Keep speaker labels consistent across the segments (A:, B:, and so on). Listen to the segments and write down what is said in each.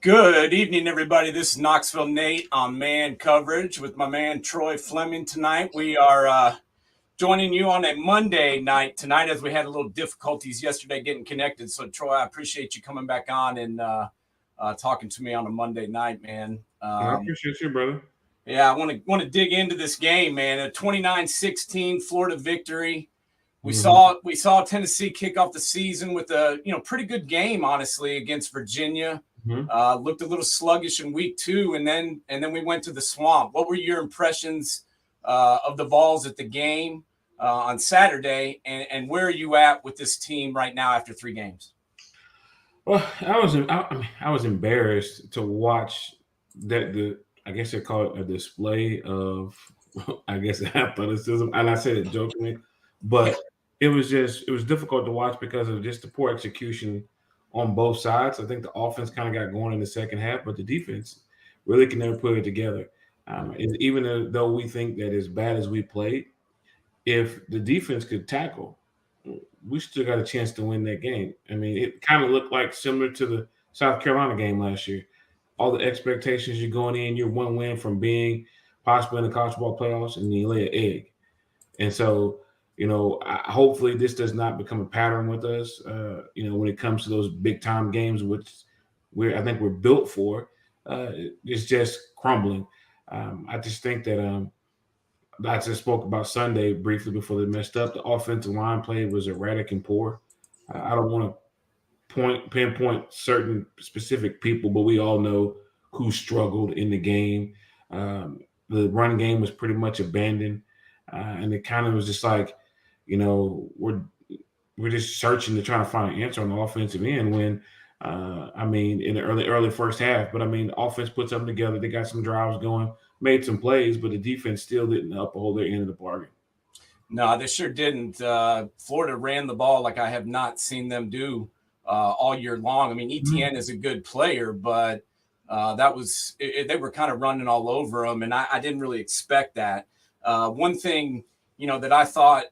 A: Good evening, everybody. This is Knoxville Nate on Man Coverage with my man Troy Fleming tonight. We are joining you on a Monday night tonight as we had a little difficulties yesterday getting connected. So, Troy, I appreciate you coming back on and talking to me on a Monday night, man.
B: I appreciate you, brother.
A: Yeah, I want to dig into this game, man. A 29-16 Florida victory. We saw Tennessee kick off the season with a pretty good game, honestly, against Virginia. Looked a little sluggish in week 2, and then we went to the Swamp. What were your impressions of the Vols at the game on Saturday, and where are you at with this team right now after 3 games?
B: Well, I was embarrassed to watch that I guess they call it a display of I guess athleticism, and I said it jokingly, but it was difficult to watch because of just the poor execution on both sides. I think the offense kind of got going in the second half, but the defense really can never put it together. Even though we think that as bad as we played, if the defense could tackle, we still got a chance to win that game. I mean, it kind of looked like similar to the South Carolina game last year. All the expectations you're going in, you're one win from being possibly in the college ball playoffs, and you lay an egg. And so, hopefully this does not become a pattern with us. When it comes to those big time games, which I think we're built for, it's just crumbling. I just think that I just spoke about Sunday briefly before they messed up. The offensive line play was erratic and poor. I don't want to pinpoint certain specific people, but we all know who struggled in the game. The run game was pretty much abandoned, and it kind of was just like, we're just searching to try to find an answer on the offensive end. When in the early first half, but offense put something together. They got some drives going, made some plays, but the defense still didn't uphold their end of the bargain.
A: No, they sure didn't. Florida ran the ball like I have not seen them do all year long. I mean, ETN is a good player, but they were kind of running all over them, and I didn't really expect that. One thing, that I thought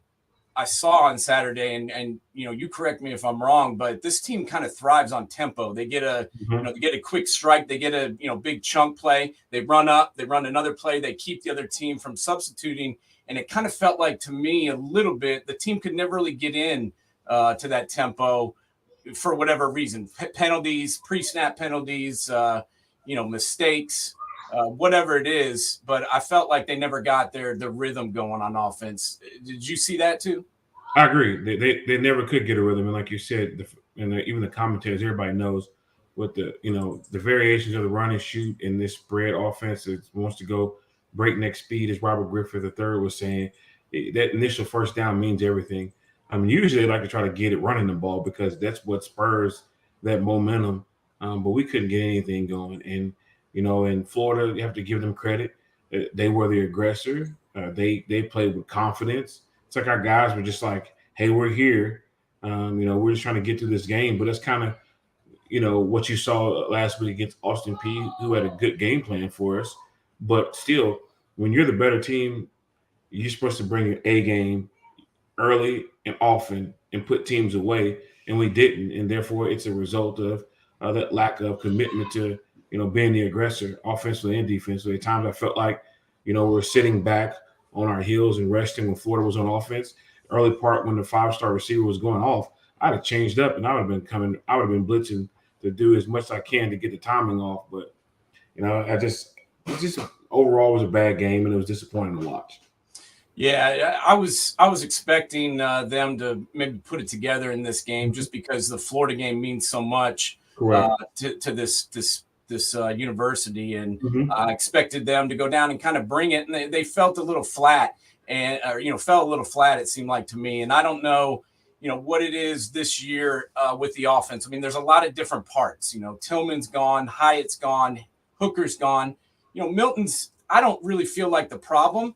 A: I saw on Saturday, and you correct me if I'm wrong, but this team kind of thrives on tempo. They get they get a quick strike, they get a big chunk play, they run up, they run another play, they keep the other team from substituting, and it kind of felt like to me a little bit the team could never really get in to that tempo for whatever reason, penalties, pre-snap penalties, mistakes. Whatever it is, but I felt like they never got the rhythm going on offense. Did you see that too?
B: I agree. They never could get a rhythm, and like you said, even the commentators, everybody knows what the variations of the run and shoot in this spread offense that wants to go breakneck speed, as Robert Griffith III was saying. That initial first down means everything. Usually they like to try to get it running the ball because that's what spurs that momentum. But we couldn't get anything going, and in Florida, you have to give them credit. They were the aggressor. They played with confidence. It's like our guys were just like, "Hey, we're here. We're just trying to get through this game." But that's kind of, what you saw last week against Austin Peay, who had a good game plan for us. But still, when you're the better team, you're supposed to bring your A game early and often and put teams away, and we didn't, and therefore it's a result of that lack of commitment to being the aggressor offensively and defensively. At times I felt like we're sitting back on our heels and resting when Florida was on offense. Early part when the 5-star receiver was going off, I'd have changed up and I would have been blitzing to do as much as I can to get the timing off. But it just overall was a bad game and it was disappointing to watch.
A: Yeah, I was expecting them to maybe put it together in this game just because the Florida game means so much to this university, and I expected them to go down and kind of bring it, and they felt a little flat, and fell a little flat. It seemed like to me, and I don't know, what it is this year with the offense. I mean, there's a lot of different parts. Tillman's gone, Hyatt's gone, Hooker's gone. Milton's. I don't really feel like the problem.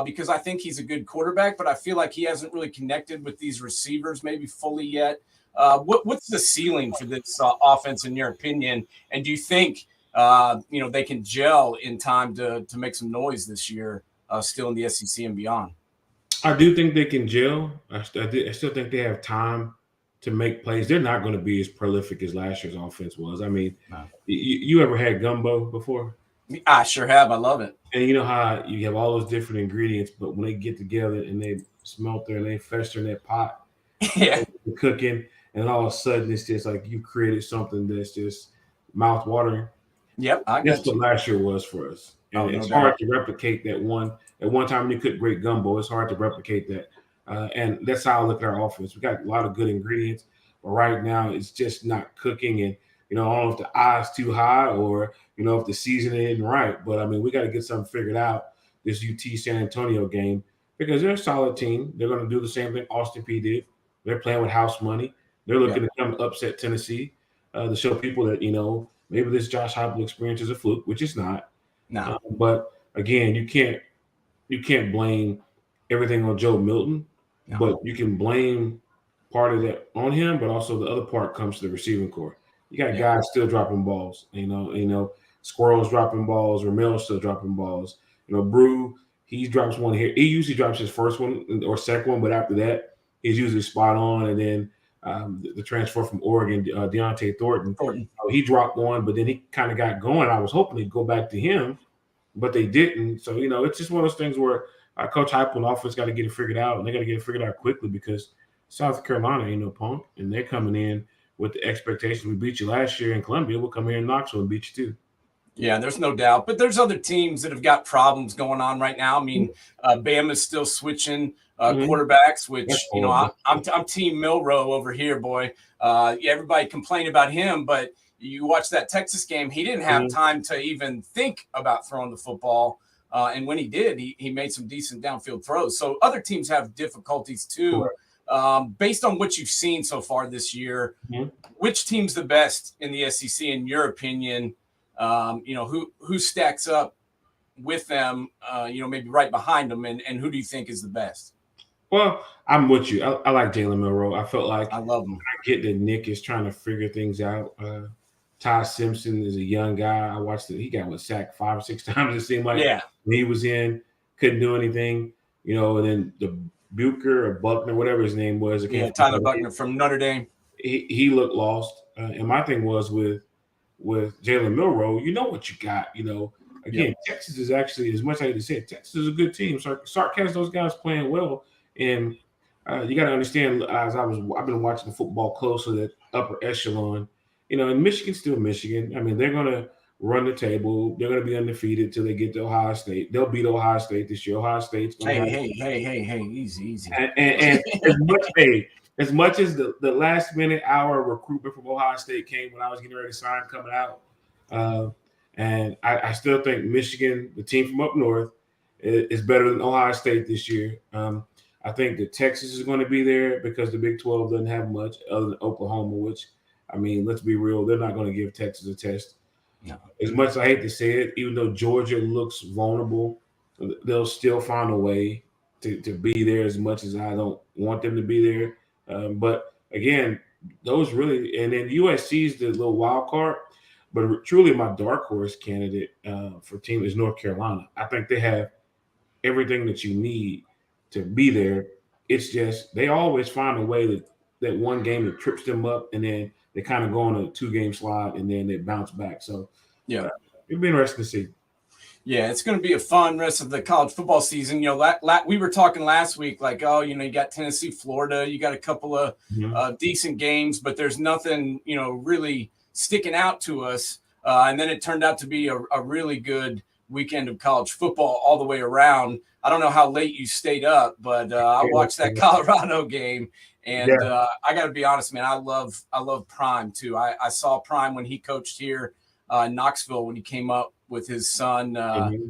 A: Because I think he's a good quarterback, but I feel like he hasn't really connected with these receivers maybe fully yet. What's the ceiling for this offense in your opinion? And do you think they can gel in time to make some noise this year, still in the SEC and beyond?
B: I do think they can gel. I still think they have time to make plays. They're not going to be as prolific as last year's offense was. I mean,
A: No.
B: you ever had gumbo before?
A: I sure have. I love it.
B: And you know how you have all those different ingredients, but when they get together and they smelt and they fester in that pot,
A: Yeah.
B: cooking, and all of a sudden it's just like you created something that's just mouth watering.
A: Yep. I
B: That's
A: got
B: what
A: you.
B: last year was for us,
A: Oh,
B: and
A: no
B: it's hard
A: doubt.
B: to replicate that one. At one time, when you cook great gumbo, it's hard to replicate that, and that's how I look at our offense. We got a lot of good ingredients, but right now it's just not cooking. And I don't know if the eye's too high or if the seasoning isn't right. But I mean, we got to get something figured out this UT San Antonio game because they're a solid team. They're going to do the same thing Austin P did. They're playing with house money. They're looking
A: Yep.
B: to come upset Tennessee to show people that maybe this Josh Heupel experience is a fluke, which it's not.
A: No.
B: But again, you can't blame everything on Joe Milton,
A: No.
B: but you can blame part of that on him, but also the other part comes to the receiving core. You got
A: Yeah.
B: guys still dropping balls, Squirrel's dropping balls, Ramel's still dropping balls. Brew, he drops one here. He usually drops his first one or second one, but after that, he's usually spot on. And then the transfer from Oregon, Deontay Thornton,
A: Thornton.
B: he dropped one, but then he kind of got going. I was hoping he'd go back to him, but they didn't. So it's just one of those things where Coach Heupel and offense got to get it figured out, and they got to get it figured out quickly because South Carolina ain't no punk, and they're coming in with the expectation we beat you last year in Columbia. We'll come here in Knoxville and beat you too.
A: Yeah, there's no doubt. But there's other teams that have got problems going on right now. I mean, Bama's still switching quarterbacks, which I'm Team Milrow over here, boy. Yeah, everybody complained about him, but you watch that Texas game, he didn't have time to even think about throwing the football. And when he did, he made some decent downfield throws. So other teams have difficulties too. Based on what you've seen so far this year, which team's the best in the SEC in your opinion? Who stacks up with them, maybe right behind them, and who do you think is the best?
B: Well, I'm with you. I like Jalen Milroe. I felt like
A: I love him.
B: I get that Nick is trying to figure things out. Ty Simpson is a young guy. I watched it. He got sacked 5 or 6 times. It seemed like when he was in, couldn't do anything. And then the Bucher or Buckner, whatever his name was,
A: Tyler Buckner from Notre Dame.
B: He looked lost. And my thing was with Jalen Milroe, you know what you got. Again, Texas is actually, as much as I had said, Texas is a good team. Sark has those guys playing well, and you got to understand. I've been watching the football closely, that upper echelon. And Michigan's still Michigan. I mean, they're gonna run the table. They're gonna be undefeated till they get to Ohio State. They'll beat Ohio State this year. Ohio State's gonna
A: hey, easy.
B: And as much as the last minute hour recruitment from Ohio State came when I was getting ready to sign coming out, and I still think Michigan, the team from up north, is better than Ohio State this year. I think that Texas is going to be there because the Big 12 doesn't have much other than Oklahoma, which, I mean, let's be real, they're not going to give Texas a test.
A: No.
B: As much as I hate to say it, even though Georgia looks vulnerable, they'll still find a way to be there as much as I don't want them to be there. But again, those really, and then USC is the little wild card, but truly my dark horse candidate for team is North Carolina. I think they have everything that you need to be there. It's just they always find a way that one game that trips them up, and then they kind of go on a 2-game slide, and then they bounce back. So it'll be interesting to see.
A: Yeah, it's going to be a fun rest of the college football season. We were talking last week, like, you got Tennessee, Florida, you got a couple of decent games, but there's nothing, really sticking out to us. And then it turned out to be a really good weekend of college football all the way around. I don't know how late you stayed up, but I watched that Colorado game, and I got to be honest, man, I love Prime too. I saw Prime when he coached here in Knoxville when he came up with his son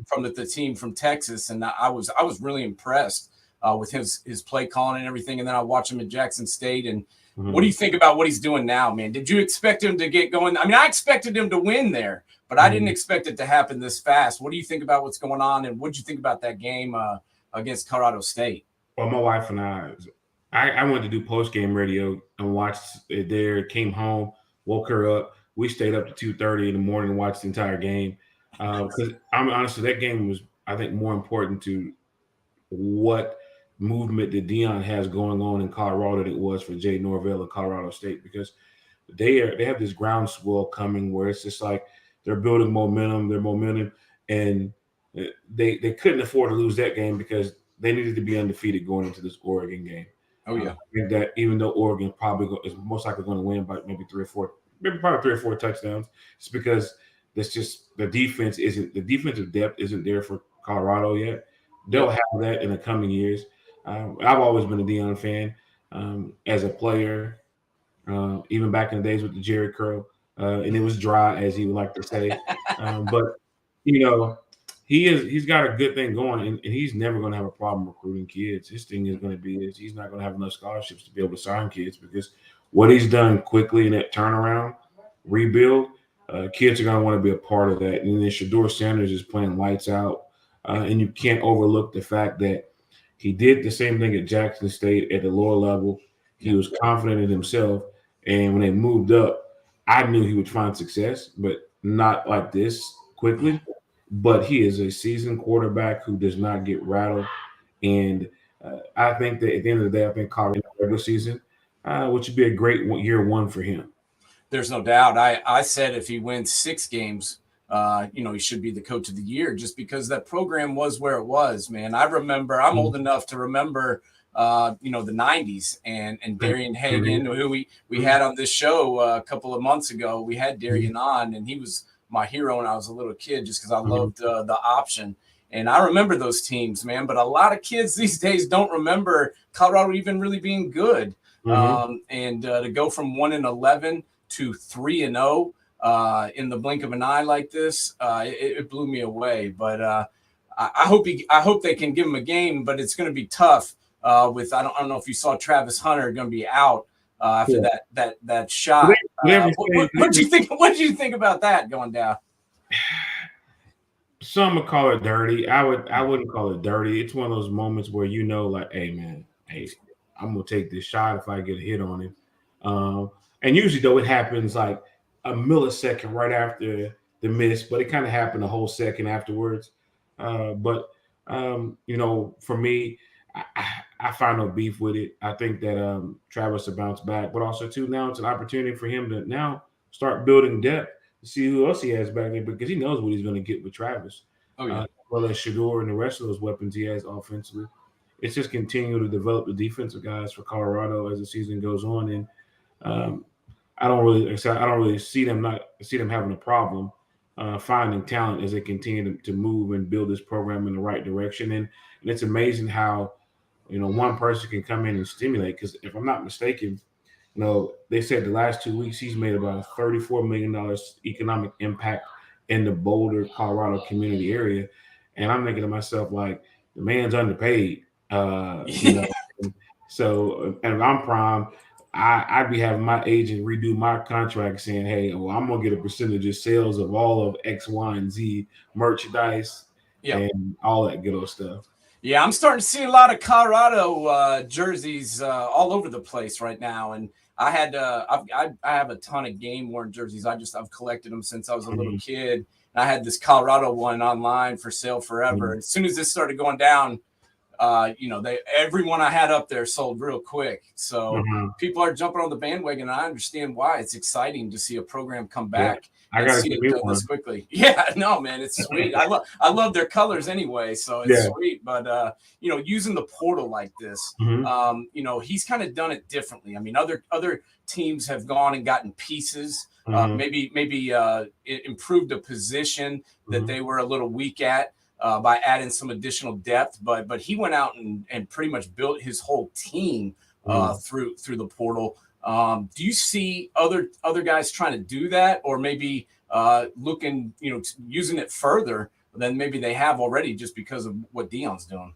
A: from the team from Texas, and I was really impressed with his play calling and everything. And then I watched him at Jackson State. And what do you think about what he's doing now, man? Did you expect him to get going? I mean, I expected him to win there, but I didn't expect it to happen this fast. What do you think about what's going on, and what did you think about that game against Colorado State?
B: Well, my wife and I went to do post-game radio and watched it there, came home, woke her up. We stayed up to 2:30 in the morning and watched the entire game. Because I'm honestly, that game was, I think, more important to what movement that Dion has going on in Colorado than it was for Jay Norvell in Colorado State, because they have this groundswell coming where it's just like they're building momentum, and they couldn't afford to lose that game because they needed to be undefeated going into this Oregon game.
A: Oh yeah.
B: I think that even though Oregon is most likely going to win by maybe probably 3 or 4 touchdowns, it's because that's just the defensive depth isn't there for Colorado yet. They'll have that in the coming years. I've always been a Dion fan as a player, even back in the days with the Jerry curl, and it was dry, as he would like to say. But you know, he's got a good thing going, and he's never going to have a problem recruiting kids. His thing is going to be is he's not going to have enough scholarships to be able to sign kids, because what he's done quickly in that turnaround rebuild, kids are going to want to be a part of that. And then Shador Sanders is playing lights out, and you can't overlook the fact that he did the same thing at Jackson State at the lower level. He was confident in himself, and when they moved up, I knew he would find success, but not like this quickly. But he is a seasoned quarterback who does not get rattled. And I think that at the end of the day, I think Colorado regular season, which would be a great year one for him.
A: There's no doubt. I said if he wins 6 games, he should be the coach of the year, just because that program was where it was, man. I remember, I'm old enough to remember, the 90s and Darian Hagan, who we had on this show a couple of months ago. We had Darian on, and he was my hero when I was a little kid, just because I loved the option. And I remember those teams, man. But a lot of kids these days don't remember Colorado even really being good. And to go from 1-11 to 3-0 in the blink of an eye like this, it blew me away. But I hope they can give him a game, but it's going to be tough. With I don't know if you saw Travis Hunter going to be out after that shot. What do you think? What do you think about that going down?
B: Some would call it dirty. I wouldn't call it dirty. It's one of those moments where like, hey man, I'm gonna take this shot if I get a hit on him. And usually though it happens like a millisecond right after the miss, but it kind of happened a whole second afterwards. But for me, I find no beef with it. I think that Travis will bounce back, but also too now it's an opportunity for him to now start building depth to see who else he has back there, because he knows what he's going to get with Travis.
A: Oh yeah.
B: As well as Shador and the rest of those weapons he has offensively. It's just continue to develop the defensive guys for Colorado as the season goes on, and I don't really see them having a problem finding talent as they continue to move and build this program in the right direction. And it's amazing how one person can come in and stimulate. Because if I'm not mistaken, they said the last 2 weeks he's made about $34 million economic impact in the Boulder, Colorado community area. And I'm thinking to myself, like, the man's underpaid. So, and I'm prime, I'd be having my agent redo my contract saying, hey, well, I'm going to get a percentage of sales of all of X, Y, and Z merchandise and all that good old stuff.
A: Yeah, I'm starting to see a lot of Colorado jerseys all over the place right now. And I have a ton of game worn jerseys. I've collected them since I was a little kid. And I had this Colorado one online for sale forever. As soon as this started going down, everyone I had up there sold real quick. So people are jumping on the bandwagon, and I understand why. It's exciting to see a program come back and see it done this quickly. Yeah, no, man, it's sweet. I love their colors anyway, so it's sweet. But using the portal like this, he's kind of done it differently. I mean, other teams have gone and gotten pieces, maybe improved a position that they were a little weak at. By adding some additional depth, but he went out and pretty much built his whole team through the portal. Do you see other guys trying to do that, or maybe looking, using it further than maybe they have already, just because of what Dion's doing?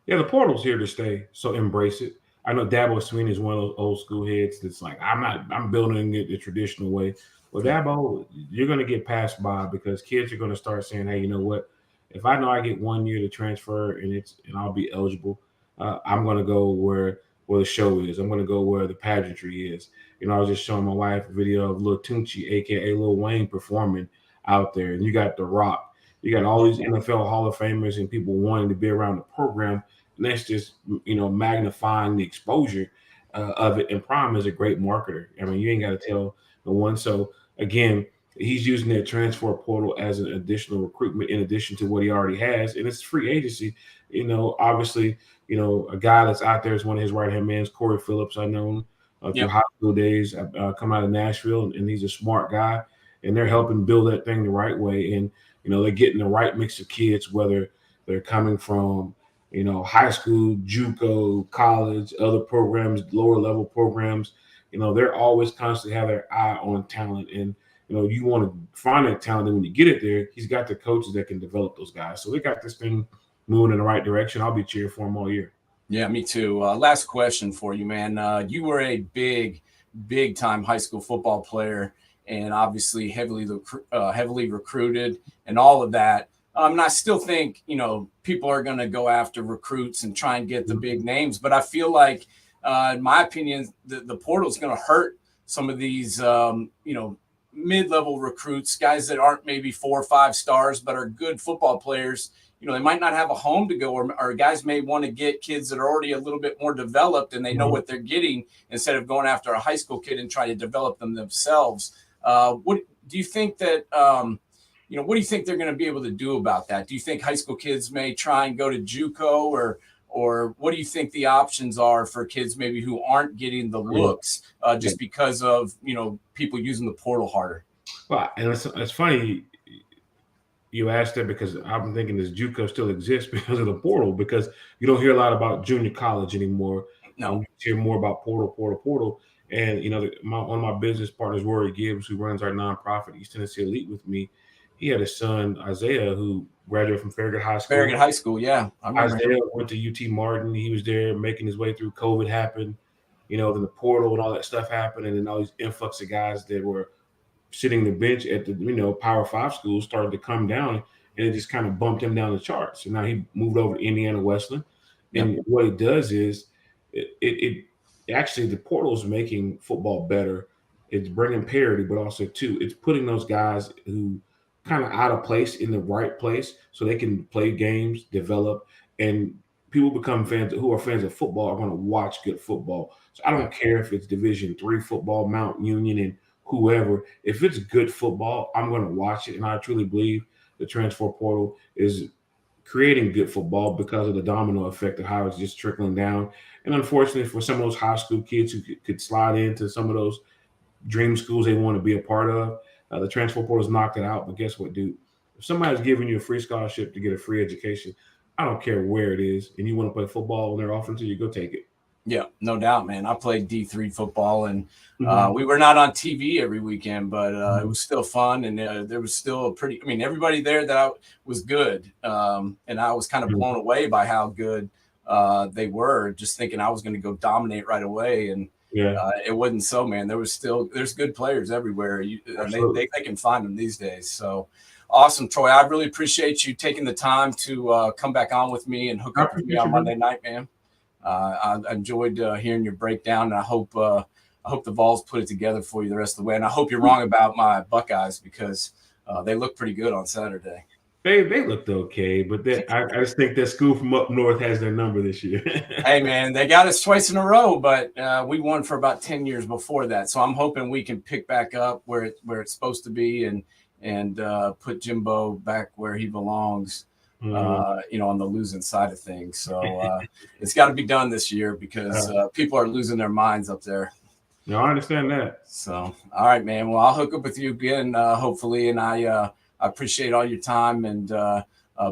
B: Yeah, the portal's here to stay, so embrace it. I know Dabo Swinney is one of those old school heads that's like, I'm building it the traditional way. Well, Dabo, you're going to get passed by, because kids are going to start saying, hey, you know what? If I know I get 1 year to transfer and I'll be eligible, I'm going to go where the show is. I'm going to go where the pageantry is. I was just showing my wife a video of Lil Tunechi, a.k.a. Lil Wayne, performing out there. And you got The Rock. You got all these NFL Hall of Famers and people wanting to be around the program. that's just magnifying the exposure of it. And Prime is a great marketer. I mean, you ain't got to tell no one. So again, he's using that transfer portal as an additional recruitment in addition to what he already has, and it's free agency. Obviously, a guy that's out there is one of his right hand men, Corey Phillips. I know him through
A: Yep.
B: high school days. Come out of Nashville, and he's a smart guy, and they're helping build that thing the right way. And they're getting the right mix of kids, whether they're coming from high school, JUCO, college, other programs, lower level programs. They're always constantly have their eye on talent, and you want to find that talent. And when you get it there, he's got the coaches that can develop those guys. So they got this thing moving in the right direction. I'll be cheering for him all year.
A: Yeah, me too. Last question for you, man. You were a big time high school football player, and obviously heavily recruited and all of that. And I still think people are going to go after recruits and try and get the big names, but I feel like, in my opinion, the portal is going to hurt some of these mid-level recruits, guys that aren't maybe 4 or 5 stars but are good football players. They might not have a home to go, or guys may want to get kids that are already a little bit more developed and they know what they're getting instead of going after a high school kid and trying to develop them themselves. What do you think that what do you think they're going to be able to do about that? Do you think high school kids may try and go to JUCO, or what do you think the options are for kids maybe who aren't getting the looks just because of people using the portal harder?
B: Well, and it's funny you asked that, because I'm thinking this JUCO still exists because of the portal, because you don't hear a lot about junior college anymore.
A: No.
B: You hear more about portal. And one of my business partners, Rory Gibbs, who runs our nonprofit East Tennessee Elite with me, he had a son, Isaiah, who graduated from Farragut High School.
A: Farragut High School, yeah. I remember
B: Isaiah went to UT Martin. He was there making his way through. COVID happened, then the portal and all that stuff happened, and then all these influx of guys that were sitting the bench at the Power 5 schools started to come down, and it just kind of bumped him down the charts. So now he moved over to Indiana Wesleyan, and what it does is it actually, the portal is making football better. It's bringing parity, but also too, it's putting those guys who kind of out of place in the right place so they can play games, develop, and people become fans who are fans of football are going to watch good football. So I don't care if it's Division III football, Mount Union, and whoever. If it's good football, I'm going to watch it. And I truly believe the transfer portal is creating good football because of the domino effect of how it's just trickling down. And unfortunately, for some of those high school kids who could slide into some of those dream schools they want to be a part of, the transfer portal has knocked it out. But guess what, dude? If somebody's giving you a free scholarship to get a free education, I don't care where it is, and you want to play football and they're offering to you, go take it.
A: Yeah, no doubt, man. I played D3 football, and we were not on TV every weekend, but it was still fun. And there was still everybody there that was good. And I was kind of blown away by how good they were, just thinking I was going to go dominate right away. And it wasn't so, man. There's good players everywhere. They can find them these days. So awesome, Troy. I really appreciate you taking the time to come back on with me and hook up with me on Monday night, man. I enjoyed hearing your breakdown, and I hope the Vols put it together for you the rest of the way. And I hope you're wrong about my Buckeyes, because they look pretty good on Saturday.
B: They looked okay, but I just think that school from up north has their number this year.
A: Hey, man, they got us twice in a row, but we won for about 10 years before that. So I'm hoping we can pick back up where it's supposed to be and put Jimbo back where he belongs. On the losing side of things. So it's got to be done this year, because people are losing their minds up there.
B: No, I understand that.
A: So, all right, man. Well, I'll hook up with you again, hopefully. And I appreciate all your time, and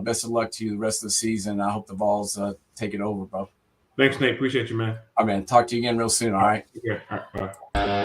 A: best of luck to you the rest of the season. I hope the Vols take it over, bro.
B: Thanks, Nate. Appreciate you, man.
A: All right, man. Talk to you again real soon. All right.
B: Yeah. All right. Bye.